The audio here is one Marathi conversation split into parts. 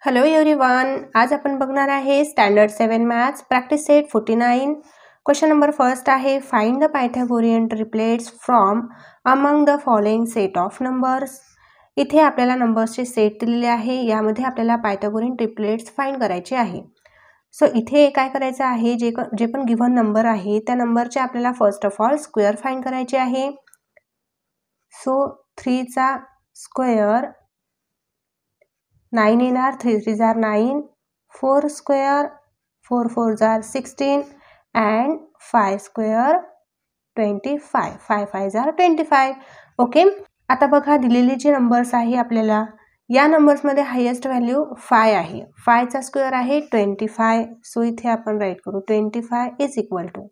हॅलो एव्हरीवन, आज आपण बघणार आहे standard 7 maths practice set 49. Question number first आहे, find the Pythagorean triplets from among the following set of numbers. इथे आपल्याला नंबर्सचे सेट दिलेले आहे, यामध्ये आपल्याला पायथागोरियन ट्रिपलेट्स फाइंड करायचे आहे. सो इथे काय करायचं आहे, जे पण गिव्हन नंबर आहे त्या नंबरचे आपल्याला first of all square find करायचे आहे. सो 3 चा स्क्वेअर 9 येणार, 3 3 जार 9, 4 square 4 4 jar 16 and 5 square 25, 5 5 jar 25. Okay, आता बघा दिलेले जे नंबर्स आहे आपल्याला या नंबर्समध्ये हायेस्ट व्हॅल्यू 5 आहे. 5 चा स्क्वेअर आहे 25. सो इथे आपण राईट करू 25 इज इक्वल टू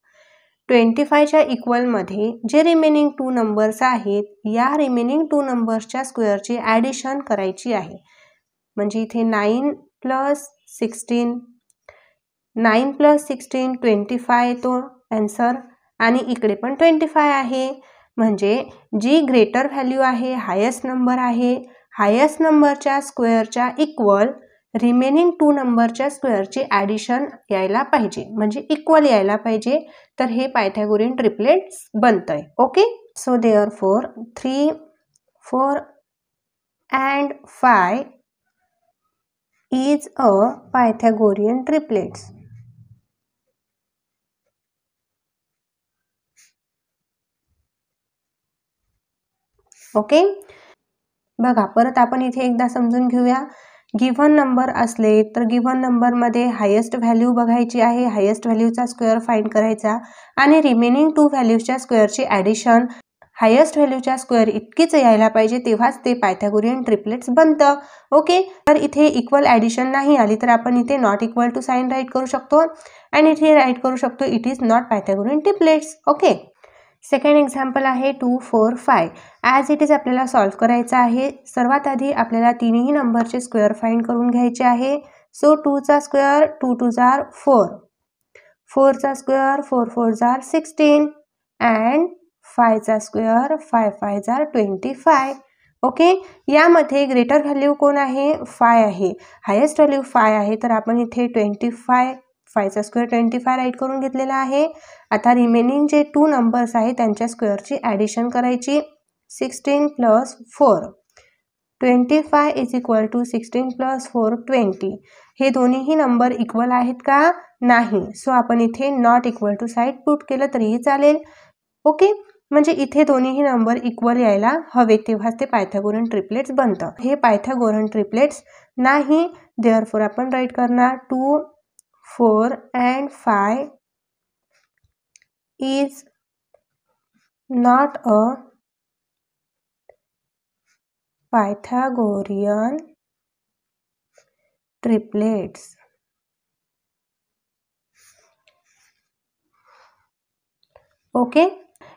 25 च्या इक्वलमध्ये जे रिमेनिंग 2 नंबर्स आहेत या रिमेनिंग 2 नंबर्सच्या स्क्वेअरची ॲडिशन करायची आहे. म्हणजे इथे 9 प्लस 16, 9 प्लस 16 25 येतो आन्सर, आणि इकडे पण 25 आहे. म्हणजे जी ग्रेटर व्हॅल्यू आहे, हायेस्ट नंबर आहे, हायेस्ट नंबरच्या स्क्वेअरच्या इक्वल रिमेनिंग 2 नंबरच्या स्क्वेअरची ॲडिशन यायला पाहिजे, म्हणजे इक्वल यायला पाहिजे. तर हे पायथागोरियन ट्रिपलेट्स बनतंय. Okay, so therefore 3 4 and 5 is a Pythagorean triplets. Okay, बघा परत आपण इथे एकदा समजून घेऊया. गिव्हन नंबर असले तर गिव्हन नंबरमध्ये हायेस्ट व्हॅल्यू बघायची आहे, हायेस्ट व्हॅल्यूचा स्क्वेअर फाइंड करायचा आणि रिमेनिंग 2 व्हॅल्यूजच्या स्क्वेअरची ॲडिशन हायेस्ट व्हॅल्यूच्या स्क्वेअर इतकीच यायला पाहिजे, तेव्हाच ते पायथागोरियन ट्रिपलेट्स बनतं. ओके, तर इथे इक्वल ॲडिशन नाही आली तर आपण इथे not equal to sign write करू शकतो आणि इथे राईट करू शकतो it is not Pythagorean triplets. Okay, second example आहे 2 4 5. ॲज इट इज आपल्याला सॉल्व्ह करायचं आहे. सर्वात आधी आपल्याला तिन्ही नंबरचे स्क्वेअर फाइंड करून घ्यायचे आहे. सो 2 चा स्क्वेअर 2 2 जार 4, 4 चा स्क्वेअर 4 4 जार 16 अँड 5 चा स्क्वेअर 5 5 जार 25. ओके, यामध्ये ग्रेटर व्हॅल्यू कोण आहे? 5 आहे. हायेस्ट व्हॅल्यू 5 आहे, तर आपण इथे 25 5 चा स्क्वेअर 25 राईट करून घेतलेला आहे. आता रिमेनिंग जे 2 नंबर्स आहेत त्यांच्या स्क्वेअरची ॲडिशन करायची. 16 plus 4 25 is equal to 16 plus 4 20. हे दोन्हीही नंबर इक्वल आहेत का? नाही. सो आपण इथे not equal to side put केलं तरीही चालेल. ओके, म्हणजे इथे दोन्हीही नंबर इक्वल यायला हवे, तेव्हाच ते पायथागोरियन ट्रिपलेट्स बनतं. हे पायथागोरियन ट्रिपलेट्स नाही, देअरफॉर आपण राईट करणार 2 4 and 5 is not a Pythagorean triplets. Okay,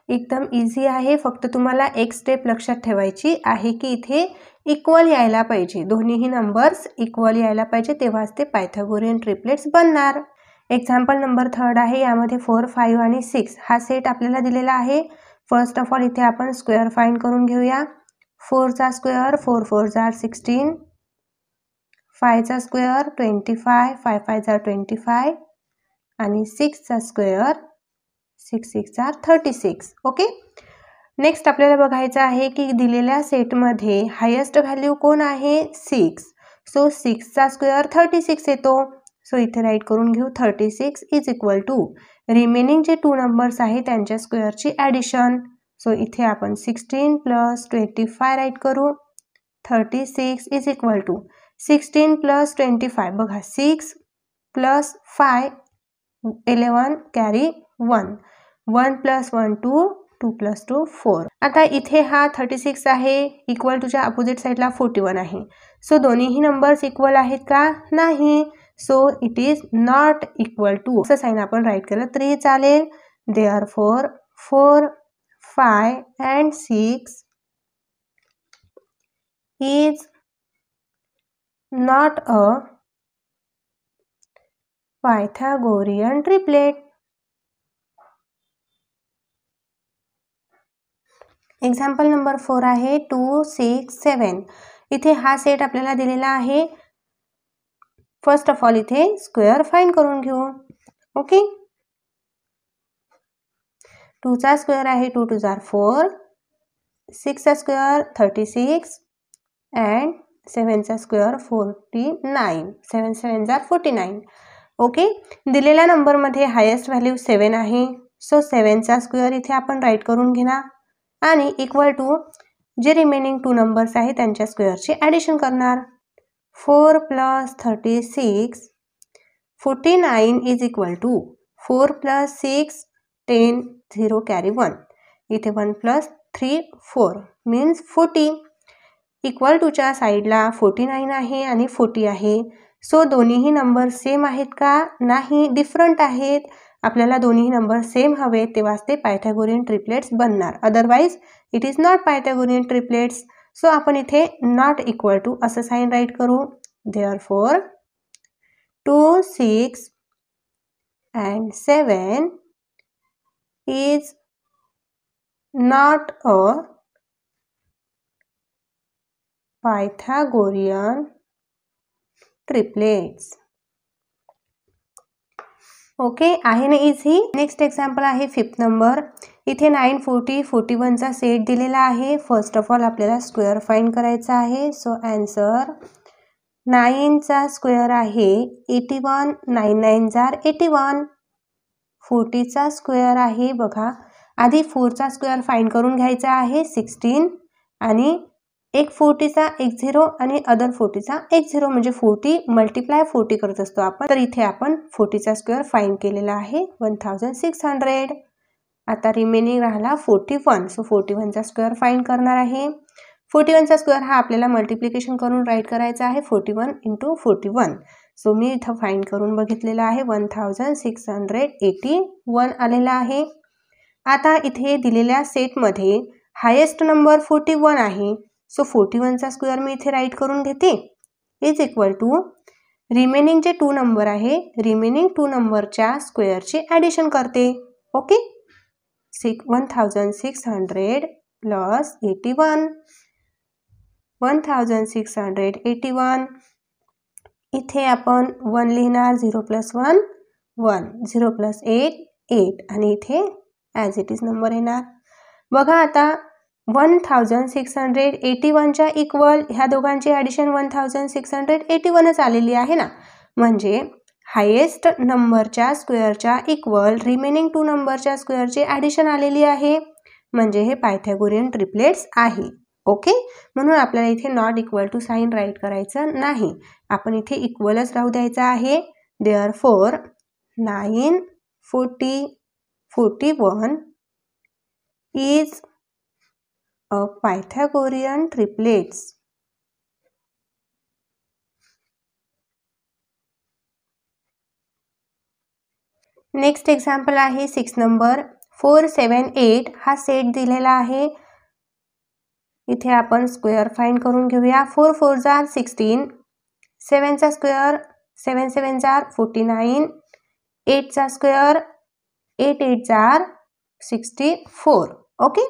एकदम इझी आहे. फक्त तुम्हाला एक स्टेप लक्षात ठेवायची आहे की इथे इक्वल यायला पाहिजे, दोन्हीही नंबर्स इक्वल यायला पाहिजे, तेव्हाच ते पायथागोरियन ट्रिपलेट्स बनणार. एक्झाम्पल नंबर 3 आहे. यामध्ये 4 5 आणि 6 हा सेट आपल्याला दिलेला आहे. फर्स्ट ऑफ ऑल इथे आपण स्क्वेअर फाइंड करून घेऊया. 4 चा स्क्वेअर 4 4 जार 16, 5 चा स्क्वेअर 25 5 5 जार 25 आणि 6 चा स्क्वेअर 6 6 जार 36. ओके, नेक्स्ट आपल्याला बघायचं आहे की दिलेल्या सेटमध्ये हायेस्ट व्हॅल्यू कोण आहे? 6. सो 6 चा स्क्वेअर 36 येतो. सो इथे राईट करून घेऊ 36 इज इक्वल टू रिमेनिंग जे 2 नंबर्स आहेत त्यांच्या स्क्वेअरची ॲडिशन. सो इथे आपण 16 प्लस 25 राईट करू. 36 इज इक्वल टू 16 प्लस 25. बघा 6 प्लस 5 11 कॅरी 1, 1 प्लस 1 2, 2 प्लस 2 4. आता इथे हा 36 आहे, इक्वल टूच्या अपोजिट साईडला 41 आहे. सो दोन्हीही नंबर्स इक्वल आहेत का? नाही. So it is not equal to असं साईन आपण राईट केलं तरी चालेल. Therefore 4 5 and 6 is not a Pythagorean triplet. Example number 4 आहे 2 6 7. इथे हा सेट आपल्याला दिलेला आहे. फर्स्ट ऑफ ऑल इथे स्क्वेअर फाइंड करून घेऊ. ओके, 2 चा स्क्वेअर आहे 2 2 जार 4, 6 चा स्क्वेअर 36 अँड 7 चा स्क्वेअर 49, 7 7 जार 49. ओके, दिलेल्या नंबरमध्ये हायेस्ट व्हॅल्यू 7 आहे. सो 7 चा स्क्वेअर इथे आपण राईट करून घेणार आणि इक्वल टू जे रिमेनिंग 2 नंबर्स आहेत त्यांच्या स्क्वेअरचे ॲडिशन करणार. 4 + 36 49 इज इक्वल टू 4 + 6 10 0 कॅरी 1. इथे 1 + 3 4 मीन्स 40. इक्वल टूच्या साईडला 49 आहे आणि 40 आहे. सो दोन्हीही नंबर सेम आहेत का? नाही, डिफरंट आहेत. आपल्याला दोन्ही नंबर सेम हवे तेव्हाच ते पायथागोरियन ट्रिपलेट्स बनणार. Otherwise it is not Pythagorean triplets. So आपण इथे नॉट इक्वल टू असं साइन राईट करू. Therefore 2 6 and 7 is not a Pythagorean triplets. Okay, आहे ना इझी. नेक्स्ट एक्झाम्पल आहे 5th नंबर. इथे 9 40 41चा सेट दिलेला आहे. फर्स्ट ऑफ ऑल आपल्याला स्क्वेअर फाइंड करायचा आहे. सो आन्सर 9 चा स्क्वेअर आहे 81, 9 9 जार 81. 40 चा स्क्वेअर आहे बघा, आधी 4 चा स्क्वेअर फाइंड करून घ्यायचा आहे 16 आणि एक 40चा एक 0 आणि अदर 40चा एक 0 म्हणजे 40 मल्टिप्लाय 40 करत असतो आपण. तर इथे आपण 40चा स्क्वेअर फाइंड केलेला आहे 1600. आता रिमेनिंग राहिला 41. सो 41चा स्क्वेअर फाइंड करणार आहे. 41चा स्क्वेअर हा आपल्याला मल्टिप्लिकेशन करून राईट करायचा आहे 41 × 41. सो मी इथं फाइंड करून बघितलेला आहे 1681 आलेला आहे. आता इथे दिलेल्या सेटमध्ये हायेस्ट नंबर 41 आहे. सो 41चा स्क्वेअर मी इथे राईट करून घेते इज इक्वल टू रिमेनिंग जे 2 नंबर आहे रिमेनिंग 2 नंबरच्या स्क्वेअरचे ॲडिशन करते. Okay, 1600 plus 81, 1681. इथे आपण 1 लिहिणार, 0 + 1 1, 0 + 8 8 आणि इथे ॲज इट इज नंबर येणार. बघा आता 1681च्या इक्वल ह्या दोघांची ॲडिशन 1681च आलेली आहे ना. म्हणजे हायेस्ट नंबरच्या स्क्वेअरच्या इक्वल रिमेनिंग 2 नंबरच्या स्क्वेअरची ॲडिशन आलेली आहे. म्हणजे हे पायथागोरियन ट्रिपलेट्स आहे. ओके, म्हणून आपल्याला इथे not equal to sign write करायचं नाही, आपण इथे इक्वलच राहू द्यायचं आहे. Therefore 9 40 41 is a Pythagorean triplets. Next example आहे 6 नंबर. 4 7 8 हा सेट दिलेला आहे. इथे आपण स्क्वेअर फाइंड करून घेऊया. 4 4 जार 16, 7 चा स्क्वेअर 7 7 जार 49, 8 चा स्क्वेअर 8 8 जार 64. ओके,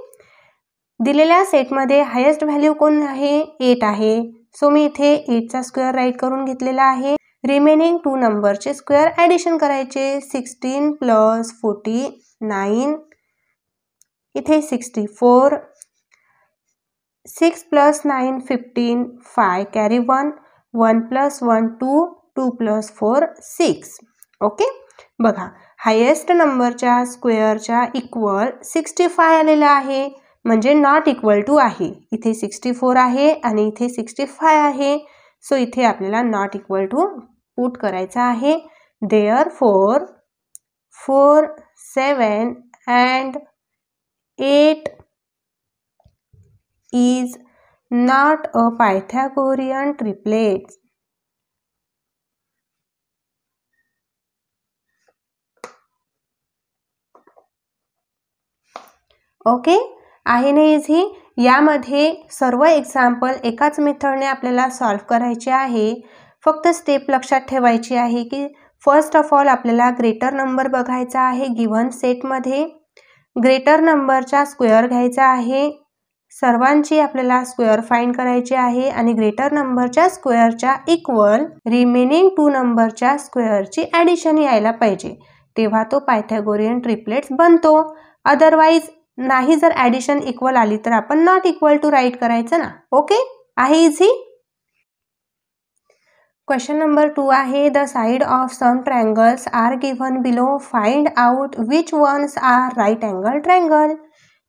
दिलेल्या सेटमध्ये हायेस्ट व्हॅल्यू कोण आहे? 8 आहे. सो मी इथे 8 चा स्क्वेअर राईट करून घेतलेला आहे. रिमेनिंग 2 नंबरचे स्क्वेअर ॲडिशन करायचे. 16 + 49 इथे 64, 6 + 9 15 5 कॅरी 1, 1 + 1 2, 2 + 4 6. ओके, बघा हायेस्ट नंबरच्या स्क्वेअरच्या इक्वल 65 आलेला आहे. म्हणजे नॉट इक्वल टू आहे. इथे 64 आहे आणि इथे 65 आहे. सो इथे आपल्याला नॉट इक्वल टू पुट करायचा आहे. Therefore 4 7 and 8 is not a Pythagorean triplet. Okay, आहे ना इझी. यामध्ये सर्व एक्झाम्पल एकाच मेथडने आपल्याला सॉल्व करायचे आहे. फक्त स्टेप लक्षात ठेवायची आहे की फर्स्ट ऑफ ऑल आपल्याला ग्रेटर नंबर बघायचा आहे गिव्हन सेटमध्ये. ग्रेटर नंबरचा स्क्वेअर घ्यायचा आहे. सर्वांची आपल्याला स्क्वेअर फाइंड करायची आहे आणि ग्रेटर नंबरच्या स्क्वेअरच्या इक्वल रिमेनिंग 2 नंबरच्या स्क्वेअरची ॲडिशन यायला पाहिजे, तेव्हा तो पायथागोरियन ट्रिपलेट्स बनतो. अदरवाईज नाही जर ॲडिशन इक्वल आली तर आपण नॉट इक्वल टू राईट करायचं ना. ओके, आहे इझी. क्वेश्चन नंबर 2 आहे, the side of some triangles are given below, find out which ones are right angle triangle.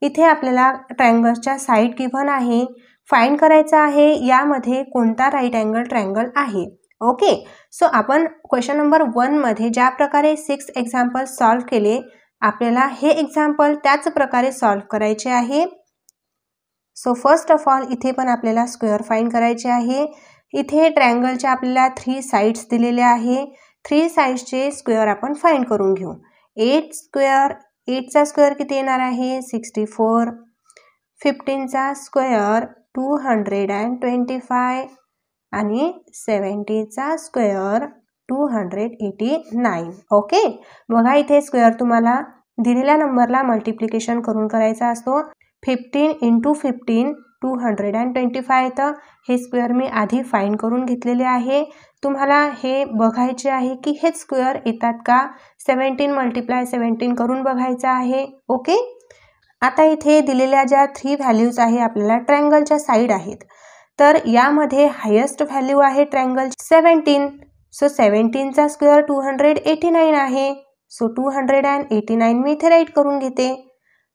इथे आपल्याला ट्रायंगल्सच्या साइड गिव्हन आहे, फाइंड करायचं आहे यामध्ये कोणता राईट अँगल ट्रायंगल आहे. ओके, सो आपण क्वेश्चन नंबर 1 मध्ये ज्या प्रकारे 6 एक्झाम्पल सॉल्व्ह केले, आपल्याला हे एक्झाम्पल त्याच प्रकारे सॉल्व्ह करायचे आहे. सो फर्स्ट ऑफ ऑल इथे पण आपल्याला स्क्वेअर फाइंड करायचे आहे. इथे ट्रायंगलच्या आपल्याला 3 साइड्स दिलेले आहे. 3 साइड्सचे स्क्वेअर आपण फाइंड करून घेऊ. 8चा स्क्वेअर किती येणार आहे 64, 15चा स्क्वेअर 225 आणि 70चा स्क्वेअर 289. ओके, बघा इथे स्क्वेअर तुम्हाला दिलेल्या नंबरला मल्टिप्लिकेशन करून करायचा असतो. 15 × 15 225. तर हे स्क्वेअर मी आधी फाइंड करून घेतलेले आहे. तुम्हाला हे बघायचे आहे की हे स्क्वेअर येतात का, 17 × 17 करून बघायचं आहे. ओके, आता इथे दिलेल्या ज्या 3 व्हॅल्यूज आहे आपल्याला ट्रायंगलच्या साईड आहेत, तर यामध्ये हायेस्ट व्हॅल्यू आहे ट्रायंगल 17. सो 17चा स्क्वेअर 289 आहे. सो 289 मी इथे राईट करून घेते.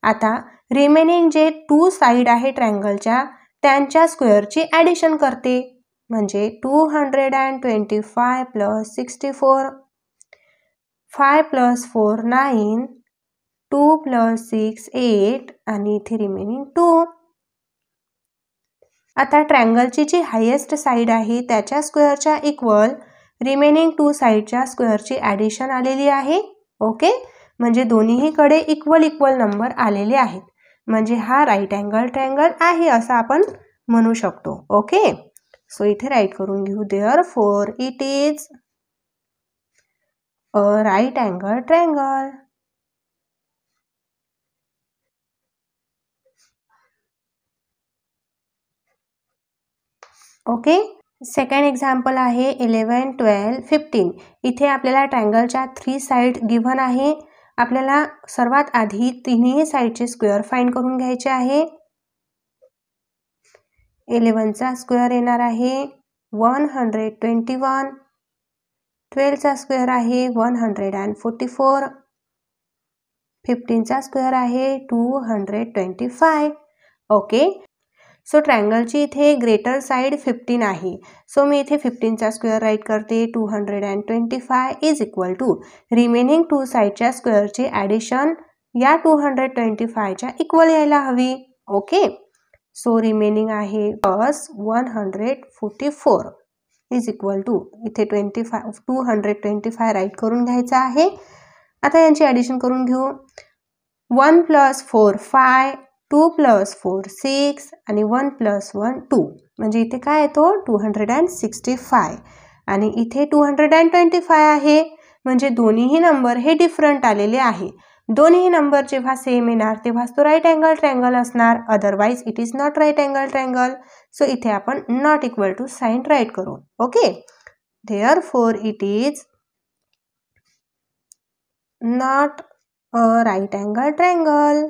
आता रिमेनिंग जे 2 साइड आहे ट्रायंगलच्या त्यांच्या स्क्वेअरची ॲडिशन करते, म्हणजे 225 + 64, 5 + 4 9, 2 + 6 8 आणि इथे रिमेनिंग 2. आता ट्रायंगलची जी हायेस्ट साइड आहे त्याच्या स्क्वेअरच्या इक्वल रिमेनिंग 2 साइडच्या स्क्वेअरची ॲडिशन आलेली आहे. ओके, म्हणजे दोन्हीकडे इक्वल नंबर आलेले आहेत, म्हणजे हा राईट अँगल ट्रायंगल आहे असं आपण म्हणू शकतो. ओके, सो इथे राईट करून घेऊ, therefore it is a right angle triangle. Okay, second example आहे 11 12 15. इथे आपल्याला ट्रायंगलच्या 3 साइड गिव्हन आहे. आपल्याला सर्वात आधी तिन्ही साइडचे स्क्वेअर फाइंड करून घ्यायचे आहे. 11चा स्क्वेअर येणार आहे 121, 12चा स्क्वेअर आहे 144, 15चा स्क्वेअर आहे 225. ओके, सो ट्रायंगलची इथे ग्रेटर साइड 15 आहे. सो मी इथे 15चा स्क्वेअर राईट करते. 225 इज इक्वल टू रिमेनिंग 2 साइडच्या स्क्वेअरची ॲडिशन या 225च्या इक्वल यायला हवी. ओके, सो रिमेनिंग आहे प्लस 144 इज इक्वल टू इथे 225 राईट करून घ्यायचा आहे. आता यांची ॲडिशन करून घेऊ. 1 + 4 5, 2 + 4 6 आणि 1 + 1 2, म्हणजे इथे काय येतो 265 आणि इथे 225 आहे, म्हणजे दोन्हीही नंबर हे डिफरंट आलेले आहे. दोन्ही नंबर जेव्हा सेम येणार तेव्हाच तो राईट अँगल ट्रायंगल असणार, otherwise it is not right angle triangle. So इथे आपण not equal to sign write करू. Okay, therefore it is not a right angle triangle.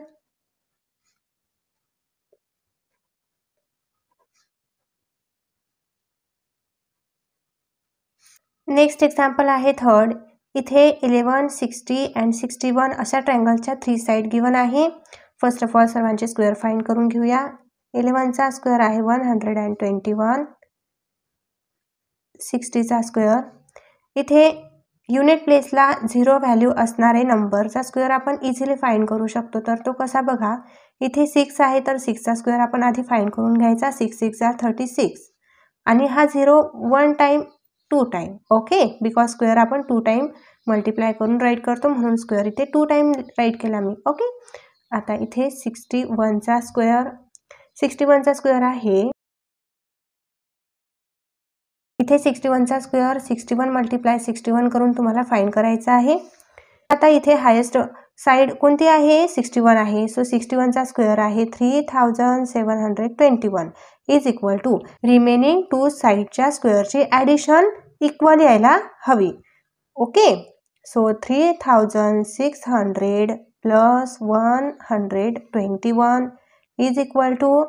Next example आहे थर्ड. इथे 11 60 अँड 61 अशा ट्रायंगलच्या 3 साइड गिव्हन आहे. फर्स्ट ऑफ ऑल सर्वांचे स्क्वेअर फाइंड करून घेऊया. 11चा स्क्वेअर आहे 121, 60चा स्क्वेअर. इथे युनिट प्लेसला 0 व्हॅल्यू असणारे नंबरचा स्क्वेअर आपण इझिली फाइंड करू शकतो. तर तो कसा बघा, इथे 6 आहे तर 6चा स्क्वेअर आपण आधी फाइंड करून घ्यायचा. 6 6 are 36 आणि हा 0 1 time 2 time. Okay, because square आपण 2 टाइम मल्टिप्लाय करून राईट करतो, म्हणून स्क्वेअर इथे 2 टाइम राईट केला मी. ओके, आता इथे 61चा स्क्वेअर, 61चा स्क्वेअर आहे इथे 61चा स्क्वेअर 61 × 61 करून तुम्हाला फाइंड करायचा आहे. आता इथे हायेस्ट साईड कोणती आहे 61 आहे. सो 61चा स्क्वेअर आहे 3721 इज इक्वल टू रिमेनिंग 2 साईडच्या स्क्वेअरची ॲडिशन इक्वल यायला हवी. Okay, so 3600 plus 121 is equal to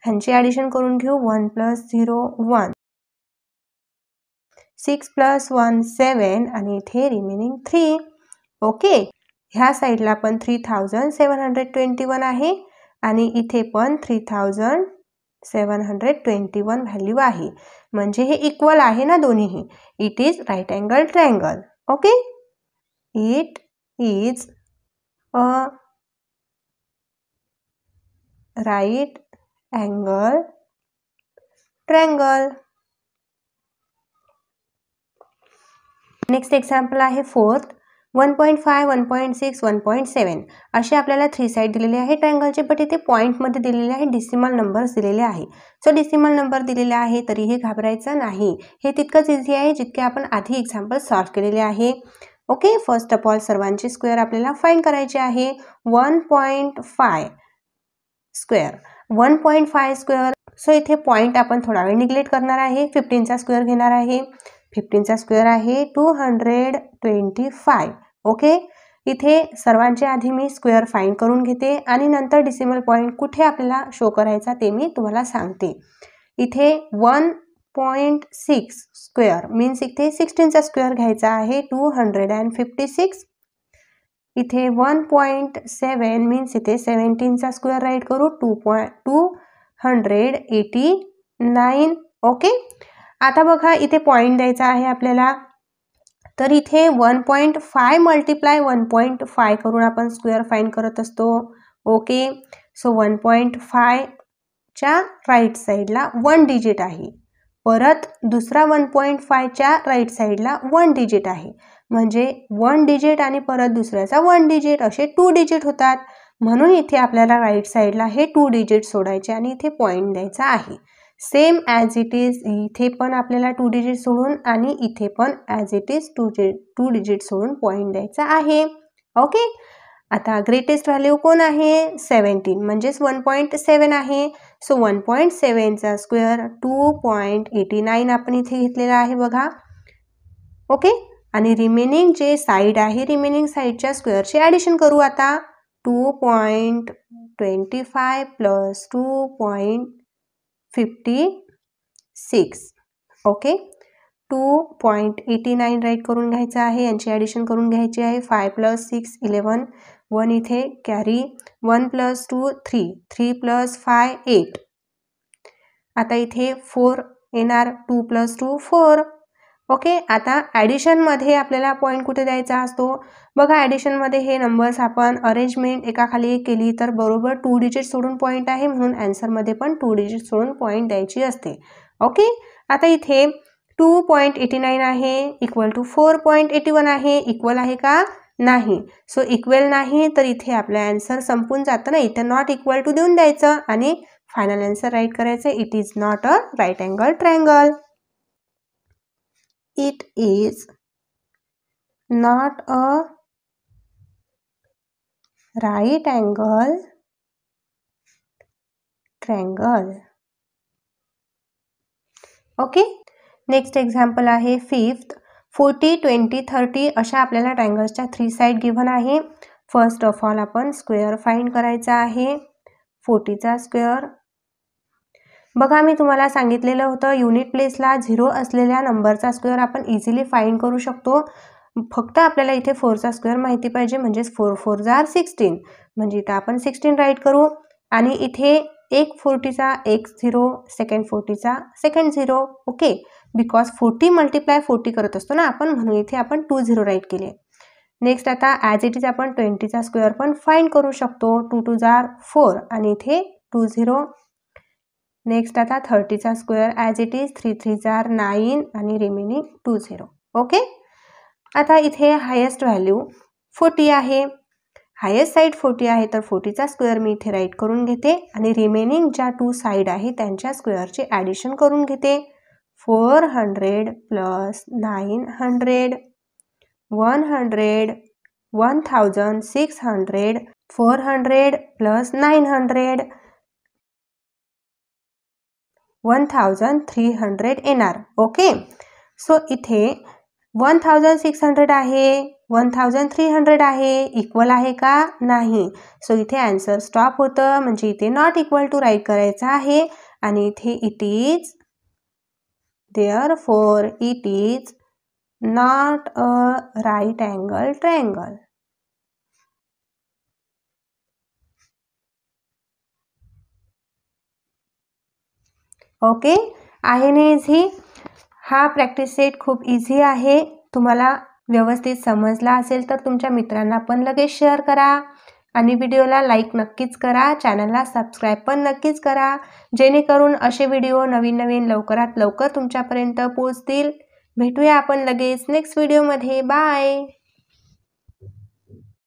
ह्यांची ॲडिशन करून घेऊ 1 + 0 1 6 + 1 7 आणि इथे रिमेनिंग 3. ओके, ह्या साईडला पण 3721 आहे आणि इथे पण 3721 व्हॅल्यू आहे. म्हणजे हे इक्वल आहे ना दोन्हीही. It is right angle triangle. Okay, it is a right angle triangle. Next example आहे 4th 1.5 1.6 1.7 असे आपल्याला 3 साईड दिलेले आहे ट्रायंगलचे. बट इथे पॉईंटमध्ये दिलेले आहे, डिसिमल नंबर्स दिलेले आहे. सो डिसिमल नंबर दिलेले आहे तरीही घाबरायचं नाही. हे तितकंच इझी आहे जितके आपण आधी एक्झाम्पल सॉल्व्ह केलेले आहे. ओके, फर्स्ट ऑफ ऑल सर्वांचे स्क्वेअर आपल्याला फाइंड करायचे आहे. 1.5 स्क्वेअर 1.5 स्क्वेअर. सो इथे पॉईंट आपण थोडा वेळ निग्लेक्ट करणार आहे. 15चा स्क्वेअर घेणार आहे. 15चा स्क्वेअर आहे 225. ओके, इथे सर्वांचे आधी मी स्क्वेअर फाइंड करून घेते आणि नंतर डिसिमल पॉईंट कुठे आपल्याला शो करायचा ते मी तुम्हाला सांगते. इथे 1.6 स्क्वेअर मीन्स इथे 16चा स्क्वेअर घ्यायचा आहे 256. इथे 1.7 मीन्स इथे 17चा स्क्वेअर राईट करू 289. ओके, आता बघा इथे पॉईंट द्यायचा आहे आपल्याला. तर इथे 1.5 × 1.5 करून आपण स्क्वेअर फाइंड करत असतो. ओके, सो 1.5च्या राईट साईडला 1 डिजिट आहे. परत दुसरा 1.5च्या राईट साईडला 1 डिजिट आहे. म्हणजे 1 डिजिट आणि परत दुसऱ्याचा 1 डिजिट असे 2 डिजिट होतात. म्हणून इथे आपल्याला राईट साईडला हे 2 डिजिट सोडायचे आणि इथे पॉईंट द्यायचा आहे. सेम ॲज इट इज इथे पण आपल्याला 2 डिजिट सोडून आणि इथे पण ॲज इट इज 2 डिजिट सोडून पॉईंट द्यायचा आहे. ओके, आता ग्रेटेस्ट व्हॅल्यू कोण आहे 17 म्हणजेच 1.7 आहे. सो 1.7चा स्क्वेअर 2.89 आपण इथे घेतलेला आहे बघा. ओके, आणि रिमेनिंग जे साईड आहे रिमेनिंग साईडच्या स्क्वेअरची ॲडिशन करू आता. 2.25 प्लस 2.56. ओके, 2.89 राईट करून घ्यायचं आहे. यांची ॲडिशन करून घ्यायची आहे. 5 + 6 11 1 इथे कॅरी 1 + 2 3 3 + 5 8. आता इथे 4 येणार 2 + 2 4. ओके, आता ॲडिशनमध्ये आपल्याला पॉईंट कुठे द्यायचा असतो बघा. ॲडिशनमध्ये हे नंबर्स आपण अरेंजमेंट एकाखाली एक केली तर बरोबर 2 डिजिट सोडून पॉईंट आहे. म्हणून ॲन्सरमध्ये पण 2 डिजिट सोडून पॉईंट द्यायची असते. ओके, आता इथे 2.89 आहे इक्वल टू 4.81 आहे. इक्वल आहे का नाही. सो इक्वल नाही तर इथे आपलं ॲन्सर संपून जातं ना. इथे नॉट इक्वल टू देऊन द्यायचं आणि फायनल ॲन्सर राईट करायचं. It is not a right angle triangle. It is not a right angle triangle. Okay, next example आहे 5th 40 20 30 अशा आपल्याला ट्रायंगल्सच्या 3 साईड गिव्हन आहे. फर्स्ट ऑफ ऑल आपण स्क्वेअर फाइंड करायचा आहे. 40चा स्क्वेअर बघा मी तुम्हाला सांगितलेलं होतं युनिट प्लेसला 0 असलेल्या नंबरचा स्क्वेअर आपण इझिली फाइंड करू शकतो. फक्त आपल्याला इथे 4चा स्क्वेअर माहिती पाहिजे. म्हणजेच 4 4 = 16. म्हणजे इथं आपण 16 राईट करू आणि इथे एक 40चा एक 0 सेकंड 40चा सेकंड 0. ओके, बिकॉज 40 × 40 करत असतो ना आपण, म्हणून इथे आपण 2 0 राईट केले. नेक्स्ट आता ॲज इट इज आपण 20चा स्क्वेअर पण फाइंड करू शकतो. 2 2 = 4 आणि इथे 2 0. नेक्स्ट आता 30चा स्क्वेअर ॲज इट इज 3 3 = 9 आणि रिमेनिंग 2 0. ओके, आता इथे हायेस्ट व्हॅल्यू 40 आहे. हायेस्ट साईड 40 आहे तर 40चा स्क्वेअर मी इथे राईट करून घेते आणि रिमेनिंग ज्या 2 साईड आहे त्यांच्या स्क्वेअरचे ॲडिशन करून घेते. 400 + 900 100 1600, 400 plus 900, 1300 येणार. ओके, सो इथे 1600 आहे, 1300 आहे, इक्वल आहे का? नाही. सो इथे आन्सर स्टॉप होतं, म्हणजे इथे नॉट इक्वल टू राईट करायचं आहे आणि इथे it is therefore it is not a right angle triangle. Okay, आहे ना इझी? हा प्रॅक्टिस सेट खूप इझी आहे. तुम्हाला व्यवस्थित समजला असेल तर तुमच्या मित्रांना पण लगेच शेअर करा आणि व्हिडिओला लाईक नक्कीच करा, चॅनलला सबस्क्राईब पण नक्कीच करा, जेणेकरून असे व्हिडिओ नवीन लवकरात लवकर तुमच्यापर्यंत पोहोचतील. भेटूया आपण लगेच नेक्स्ट व्हिडिओमध्ये. बाय.